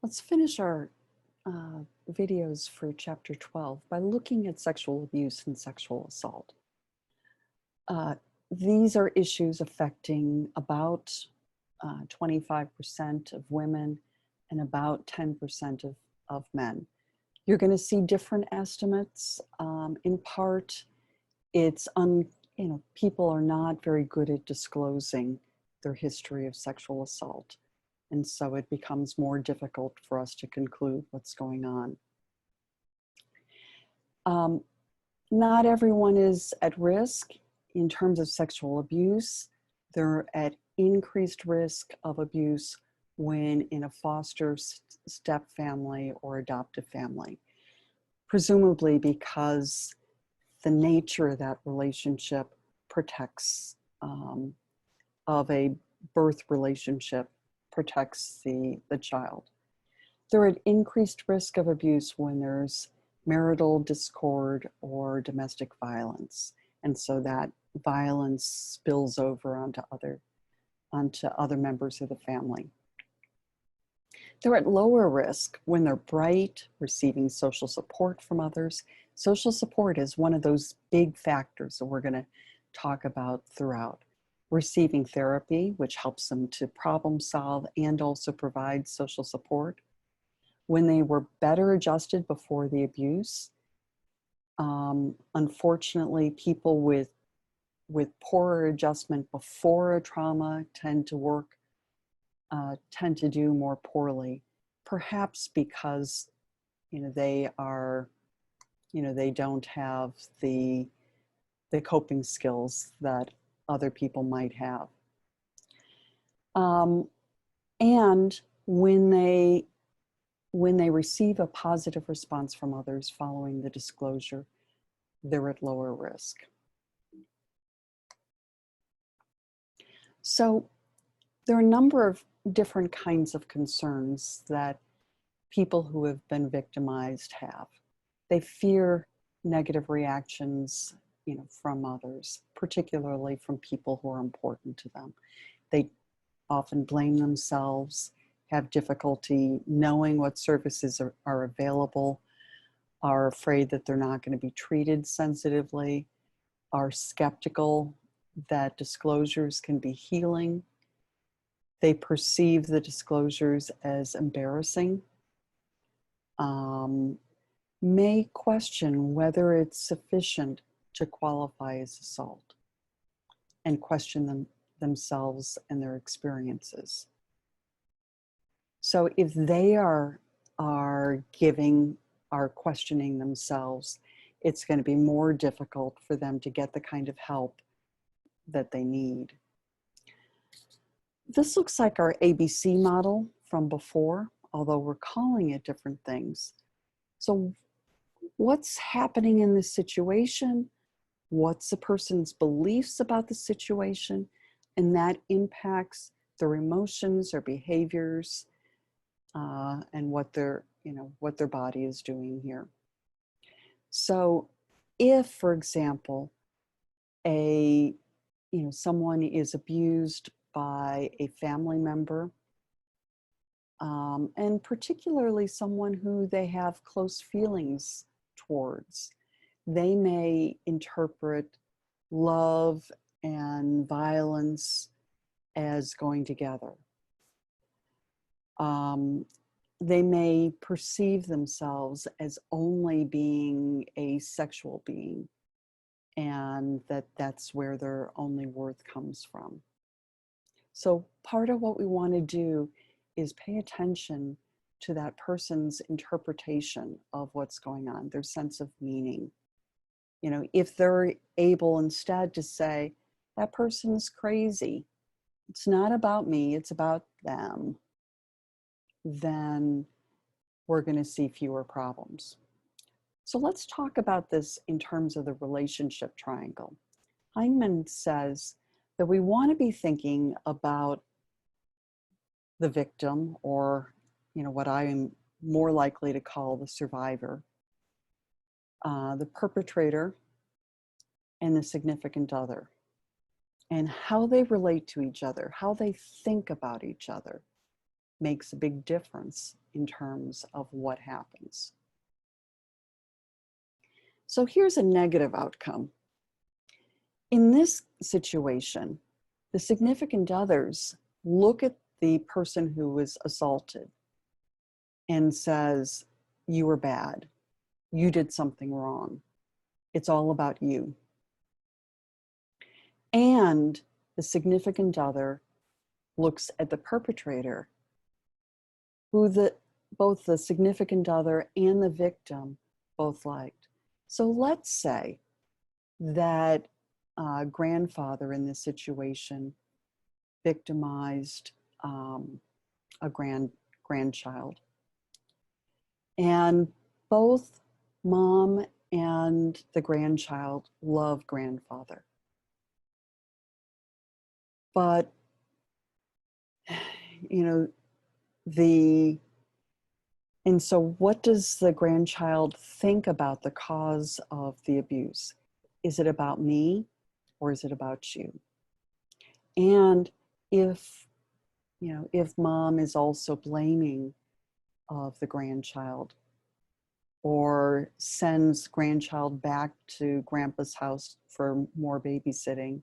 Let's finish our videos for chapter 12 by looking at sexual abuse and sexual assault. These are issues affecting about 25% of women and about 10% of men. You're going to see different estimates. In part, people are not very good at disclosing their history of sexual assault. And so it becomes more difficult for us to conclude what's going on. Not everyone is at risk in terms of sexual abuse. They're at increased risk of abuse when in a foster step family or adoptive family, presumably because the nature of that relationship protects, of a birth relationship, protects the child. They're at increased risk of abuse when there's marital discord or domestic violence. And so that violence spills over onto other members of the family. They're at lower risk when they're bright, receiving social support from others. Social support is one of those big factors that we're going to talk about throughout. Receiving therapy, which helps them to problem solve and also provide social support. When they were better adjusted before the abuse, unfortunately, people with poorer adjustment before a trauma tend to do more poorly, perhaps because they don't have the coping skills that other people might have. And when they receive a positive response from others following the disclosure, they're at lower risk. So there are a number of different kinds of concerns that people who have been victimized have. They fear negative reactions, from others, particularly from people who are important to them. They often blame themselves, have difficulty knowing what services are available, are afraid that they're not going to be treated sensitively, are skeptical that disclosures can be healing. They perceive the disclosures as embarrassing, may question whether it's sufficient to qualify as assault, and question themselves and their experiences. So if they are questioning themselves, it's going to be more difficult for them to get the kind of help that they need. This looks like our ABC model from before, although we're calling it different things. So what's happening in this situation? What's the person's beliefs about the situation? And that impacts their emotions, their behaviors, and what their body is doing here. So if, for example, someone is abused by a family member, and particularly someone who they have close feelings towards, they may interpret love and violence as going together. They may perceive themselves as only being a sexual being, and that's where their only worth comes from. So part of what we want to do is pay attention to that person's interpretation of what's going on, their sense of meaning. If they're able instead to say, that person's crazy, it's not about me, it's about them, then we're going to see fewer problems. So let's talk about this in terms of the relationship triangle. Hindman says that we want to be thinking about the victim, or what I am more likely to call the survivor, the perpetrator, and the significant other, and how they relate to each other, how they think about each other. makes a big difference in terms of what happens. So here's a negative outcome. In this situation, the significant others look at the person who was assaulted and says, you were bad. You did something wrong. It's all about you. And the significant other looks at the perpetrator, who both the significant other and the victim both liked. So let's say that grandfather in this situation victimized a grandchild. And both mom and the grandchild love grandfather. But, you know, and so what does the grandchild think about the cause of the abuse? Is it about me or is it about you? And if mom is also blaming of the grandchild or sends grandchild back to grandpa's house for more babysitting,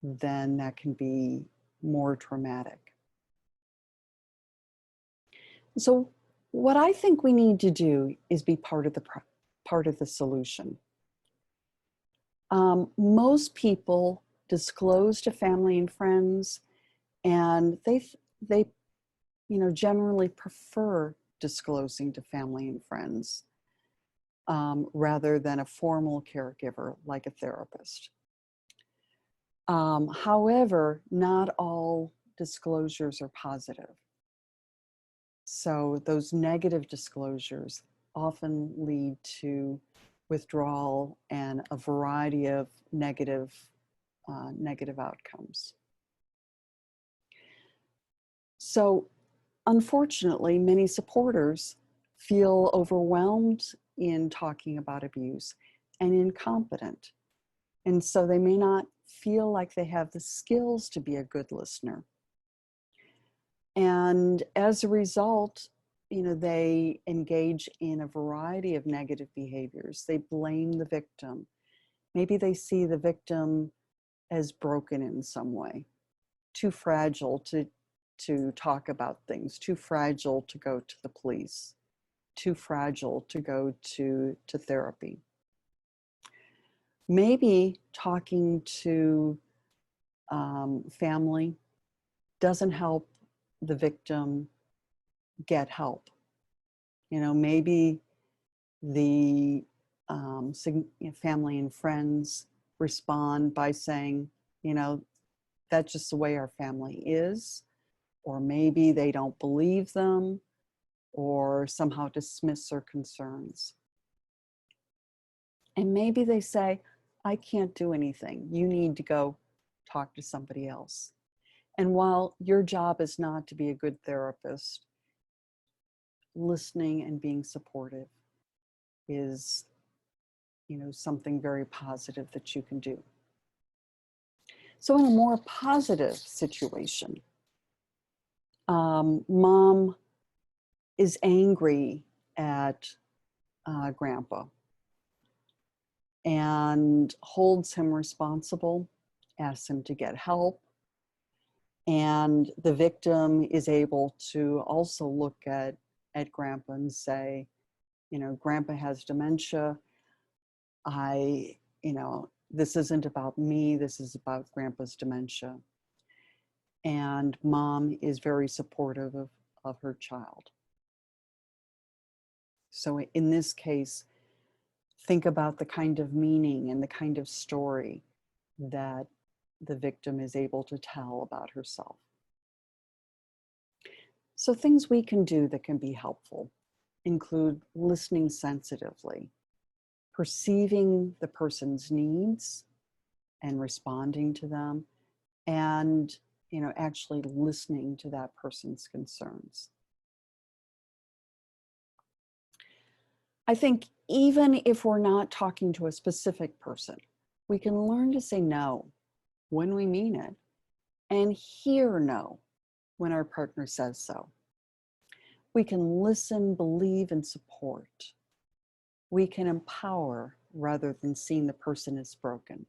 then that can be more traumatic. So what I think we need to do is be part of the solution. Most people disclose to family and friends, and they generally prefer disclosing to family and friends rather than a formal caregiver like a therapist. However, not all disclosures are positive. So those negative disclosures often lead to withdrawal and a variety of negative outcomes. So unfortunately, many supporters feel overwhelmed in talking about abuse and incompetent. And so they may not feel like they have the skills to be a good listener. And as a result, they engage in a variety of negative behaviors. They blame the victim. Maybe they see the victim as broken in some way, too fragile to talk about things, too fragile to go to the police, too fragile to go to therapy. Maybe talking to family doesn't help the victim get help. Maybe the family and friends respond by saying, that's just the way our family is, or maybe they don't believe them or somehow dismiss their concerns. And maybe they say, I can't do anything. You need to go talk to somebody else. And while your job is not to be a good therapist, listening and being supportive is, something very positive that you can do. So in a more positive situation, mom is angry at grandpa and holds him responsible, asks him to get help. And the victim is able to also look at grandpa and say, grandpa has dementia. This isn't about me, this is about grandpa's dementia. And mom is very supportive of her child. So in this case, think about the kind of meaning and the kind of story that the victim is able to tell about herself. So things we can do that can be helpful include listening sensitively, perceiving the person's needs and responding to them, and actually listening to that person's concerns. I think even if we're not talking to a specific person, we can learn to say no when we mean it and hear no when our partner says so. We can listen, believe, and support. We can empower rather than seeing the person as broken.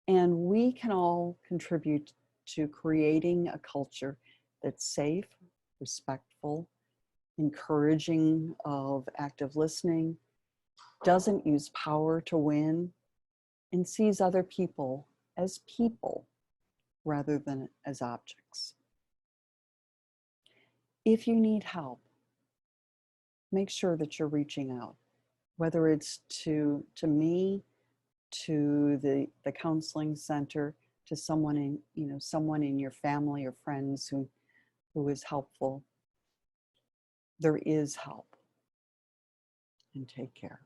And we can all contribute to creating a culture that's safe, respectful, encouraging of active listening, doesn't use power to win, and sees other people as people rather than as objects. If you need help, make sure that you're reaching out, whether it's to me, to the counseling center, to someone in your family or friends who is helpful. There is help, and take care.